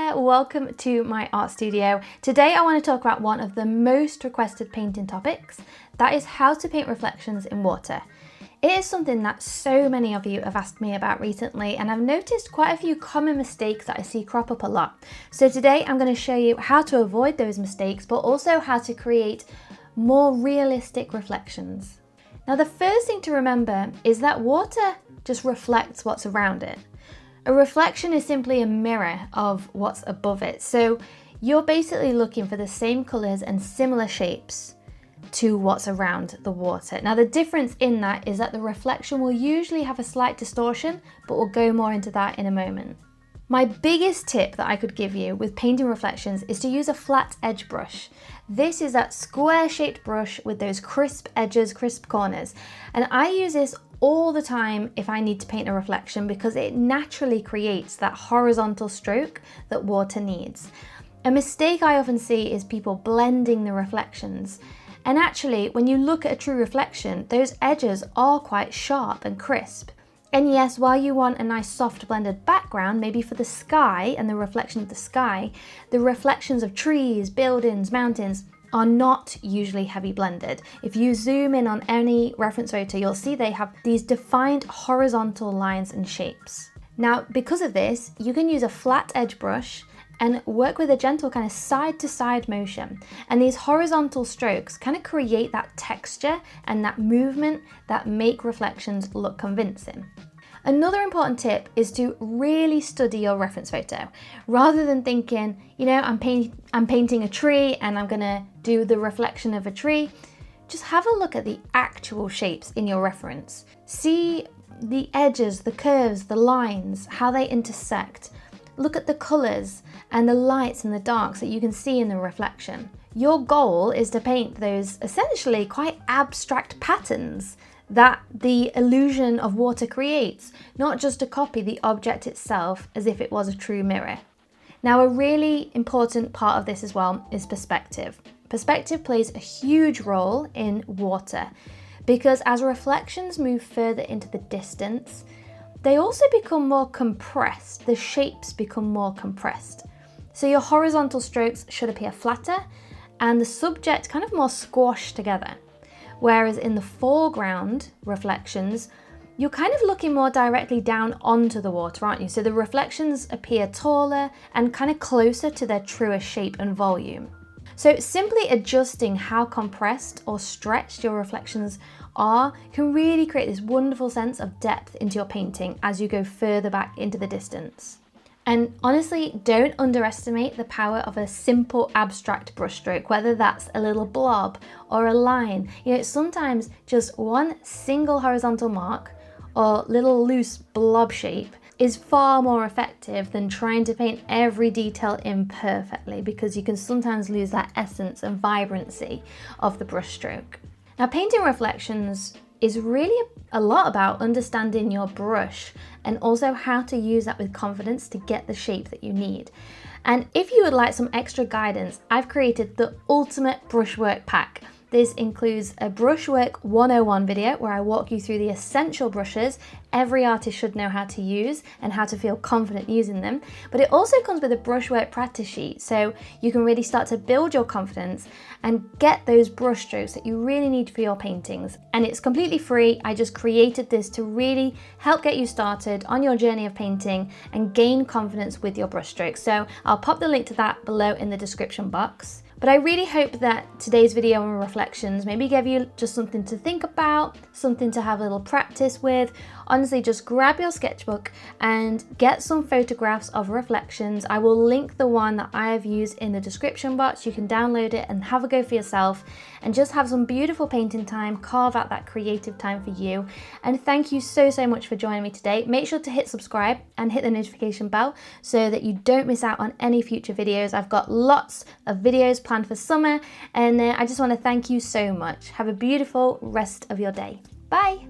there, welcome to my art studio. Today I want to talk about one of the most requested painting topics, that is how to paint reflections in water. It is something that so many of you have asked me about recently, and I've noticed quite a few common mistakes that I see crop up a lot. So today I'm going to show you how to avoid those mistakes, but also how to create more realistic reflections. Now the first thing to remember is that water just reflects what's around it. A reflection is simply a mirror of what's above it. So you're basically looking for the same colours and similar shapes to what's around the water. Now the difference in that is that the reflection will usually have a slight distortion, but we'll go more into that in a moment. My biggest tip that I could give you with painting reflections is to use a flat edge brush. This is that square shaped brush with those crisp edges, crisp corners. And I use this all the time if I need to paint a reflection because it naturally creates that horizontal stroke that water needs. A mistake I often see is people blending the reflections. And actually, when you look at a true reflection, those edges are quite sharp and crisp. And yes, while you want a nice soft blended background, maybe for the sky and the reflection of the sky, the reflections of trees, buildings, mountains are not usually heavy blended. If you zoom in on any reference photo, you'll see they have these defined horizontal lines and shapes. Now, because of this, you can use a flat edge brush and work with a gentle kind of side to side motion. And these horizontal strokes kind of create that texture and that movement that make reflections look convincing. Another important tip is to really study your reference photo. Rather than thinking, I'm painting a tree and I'm gonna do the reflection of a tree, just have a look at the actual shapes in your reference. See the edges, the curves, the lines, how they intersect. Look at the colours and the lights and the darks that you can see in the reflection. Your goal is to paint those essentially quite abstract patterns that the illusion of water creates, not just to copy the object itself as if it was a true mirror. Now, a really important part of this as well is perspective. Perspective plays a huge role in water because as reflections move further into the distance, they also become more compressed. The shapes become more compressed. So your horizontal strokes should appear flatter and the subject kind of more squashed together. Whereas in the foreground reflections, you're kind of looking more directly down onto the water, aren't you? So the reflections appear taller and kind of closer to their truer shape and volume. So simply adjusting how compressed or stretched your reflections are can really create this wonderful sense of depth into your painting as you go further back into the distance. And honestly, don't underestimate the power of a simple abstract brushstroke, whether that's a little blob or a line. Sometimes just one single horizontal mark or little loose blob shape is far more effective than trying to paint every detail imperfectly, because you can sometimes lose that essence and vibrancy of the brushstroke. Now, painting reflections is really a lot about understanding your brush and also how to use that with confidence to get the shape that you need. And if you would like some extra guidance, I've created the ultimate brushwork pack. This includes a Brushwork 101 video where I walk you through the essential brushes every artist should know how to use and how to feel confident using them. But it also comes with a brushwork practice sheet, so you can really start to build your confidence and get those brush strokes that you really need for your paintings. And it's completely free. I just created this to really help get you started on your journey of painting and gain confidence with your brush strokes. So I'll pop the link to that below in the description box. But I really hope that today's video on reflections maybe gave you just something to think about, something to have a little practice with. Honestly, just grab your sketchbook and get some photographs of reflections. I will link the one that I have used in the description box. You can download it and have a go for yourself and just have some beautiful painting time, carve out that creative time for you. And thank you so much for joining me today. Make sure to hit subscribe and hit the notification bell so that you don't miss out on any future videos. I've got lots of videos planned for summer, and I just want to thank you so much. Have a beautiful rest of your day. Bye.